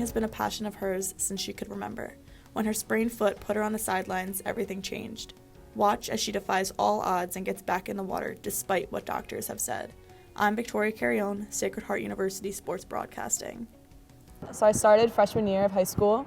has been a passion of hers since she could remember. When her sprained foot put her on the sidelines, everything changed. Watch as she defies all odds and gets back in the water despite what doctors have said. I'm Victoria Carione, Sacred Heart University Sports Broadcasting. So I started freshman year of high school.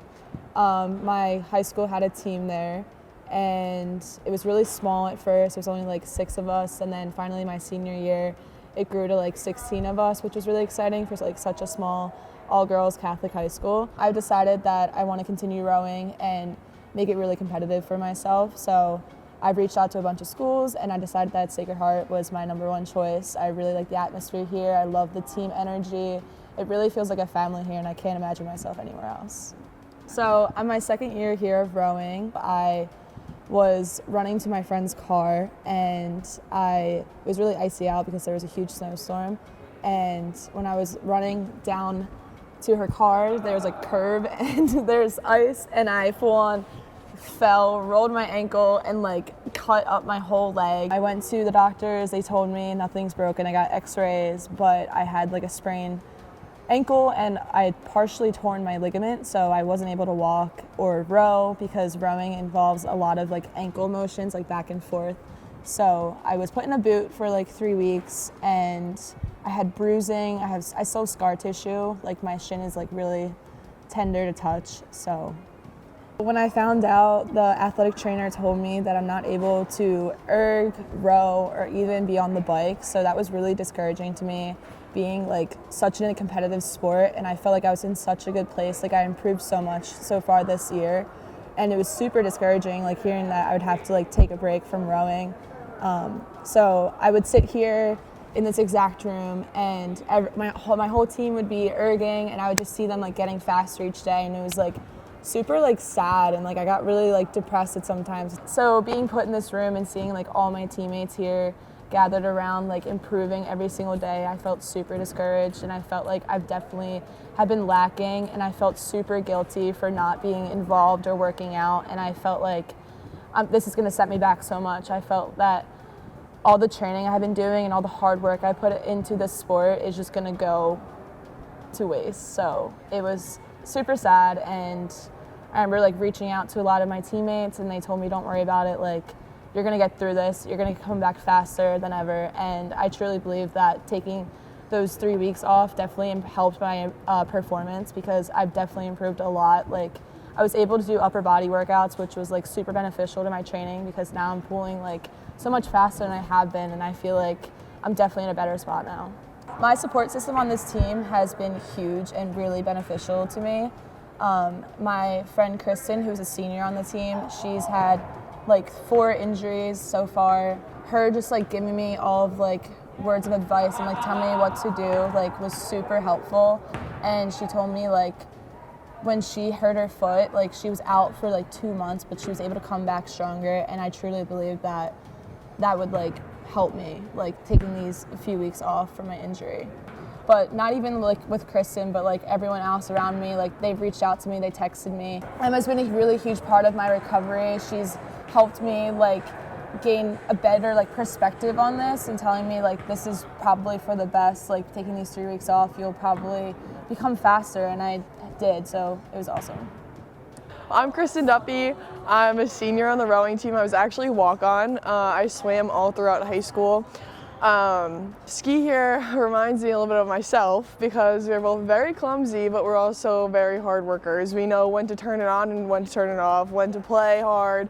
My high school had a team there, and it was really small at first. There was only like 6 of us, and then finally my senior year, it grew to like 16 of us, which was really exciting for like such a small all-girls Catholic high school. I've decided that I want to continue rowing and make it really competitive for myself. So I've reached out to a bunch of schools, and I decided that Sacred Heart was my #1 choice. I really like the atmosphere here. I love the team energy. It really feels like a family here, and I can't imagine myself anywhere else. So I'm my second year here of rowing. I was running to my friend's car, and it was really icy out because there was a huge snowstorm. And when I was running down to her car, there was a curb and there's ice, and I full on fell, rolled my ankle, and like cut up my whole leg. I went to the doctors. They told me nothing's broken. I got x-rays, but I had like a sprained ankle, and I had partially torn my ligament, so I wasn't able to walk or row because rowing involves a lot of like ankle motions, like back and forth. So I was put in a boot for like 3 weeks, and I had bruising. I still have scar tissue. Like my shin is like really tender to touch. So when I found out, the athletic trainer told me that I'm not able to erg, row, or even be on the bike. So that was really discouraging to me, being like such in a competitive sport, and I felt like I was in such a good place. Like I improved so much so far this year, and it was super discouraging, like hearing that I would have to like take a break from rowing. So I would sit here in this exact room, and my whole team would be erging, and I would just see them like getting faster each day, and it was like super like sad, and like I got really like depressed at sometimes. So being put in this room and seeing like all my teammates here gathered around like improving every single day, I felt super discouraged, and I felt like I've definitely have been lacking, and I felt super guilty for not being involved or working out, and I felt like this is going to set me back so much. I felt that all the training I've been doing and all the hard work I put into this sport is just going to go to waste. So it was super sad, and I remember like reaching out to a lot of my teammates, and they told me, don't worry about it, like you're going to get through this, you're going to come back faster than ever. And I truly believe that taking those 3 weeks off definitely helped my performance, because I've definitely improved a lot. Like I was able to do upper body workouts, which was like super beneficial to my training, because now I'm pulling like so much faster than I have been, and I feel like I'm definitely in a better spot now. My support system on this team has been huge and really beneficial to me. My friend Kristen, who's a senior on the team, she's had like 4 injuries so far. Her just like giving me all of like words of advice and like telling me what to do like was super helpful. And she told me like when she hurt her foot, like she was out for like 2 months, but she was able to come back stronger. And I truly believe that that would like help me, like taking these few weeks off from my injury. But not even like with Kristen, but like everyone else around me, like they've reached out to me, they texted me. Emma's been a really huge part of my recovery. She's helped me like gain a better like perspective on this, and telling me like this is probably for the best, like taking these 3 weeks off, you'll probably become faster, and I did, so it was awesome. I'm Kristen Duffy. I'm a senior on the rowing team. I was actually walk-on. I swam all throughout high school. Ski here reminds me a little bit of myself, because we're both very clumsy, but we're also very hard workers. We know when to turn it on and when to turn it off, when to play hard,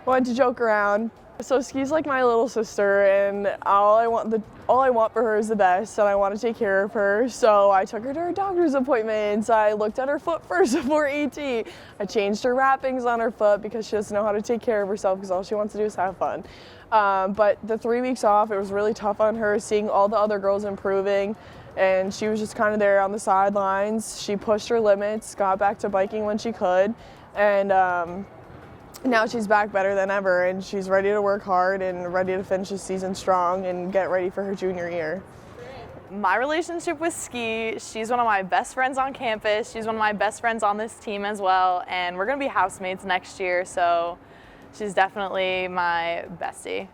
when to joke around. So ski's like my little sister, and all I want for her is the best, and I want to take care of her. So I took her to her doctor's appointments. I looked at her foot first before ET. I changed her wrappings on her foot because she doesn't know how to take care of herself, because all she wants to do is have fun. But the 3 weeks off, it was really tough on her, seeing all the other girls improving, and she was just kind of there on the sidelines. She pushed her limits, got back to biking when she could, and now she's back better than ever, and she's ready to work hard and ready to finish the season strong and get ready for her junior year. My relationship with Ski, she's one of my best friends on campus. She's one of my best friends on this team as well, and we're going to be housemates next year, so she's definitely my bestie.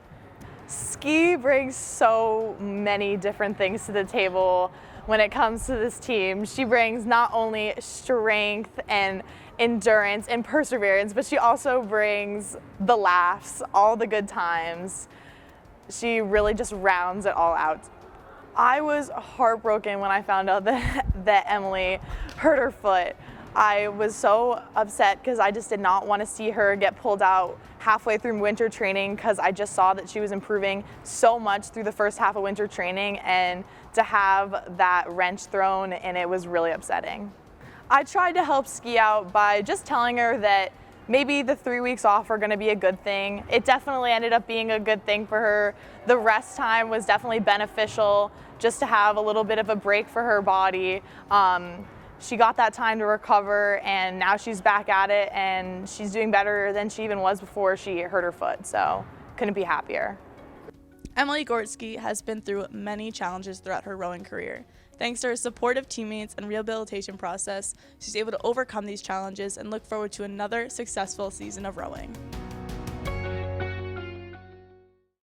Ski brings so many different things to the table. when it comes to this team. She brings not only strength and endurance and perseverance, but she also brings the laughs, all the good times. She really just rounds it all out. I was heartbroken when I found out that Emily hurt her foot. I was so upset because I just did not want to see her get pulled out halfway through winter training, because I just saw that she was improving so much through the first half of winter training, and to have that wrench thrown in it was really upsetting. I tried to help Ski out by just telling her that maybe the 3 weeks off are going to be a good thing. It definitely ended up being a good thing for her. The rest time was definitely beneficial, just to have a little bit of a break for her body. She got that time to recover, and now she's back at it, and she's doing better than she even was before she hurt her foot, so couldn't be happier. Emily Gortsky has been through many challenges throughout her rowing career. Thanks to her supportive teammates and rehabilitation process, she's able to overcome these challenges and look forward to another successful season of rowing.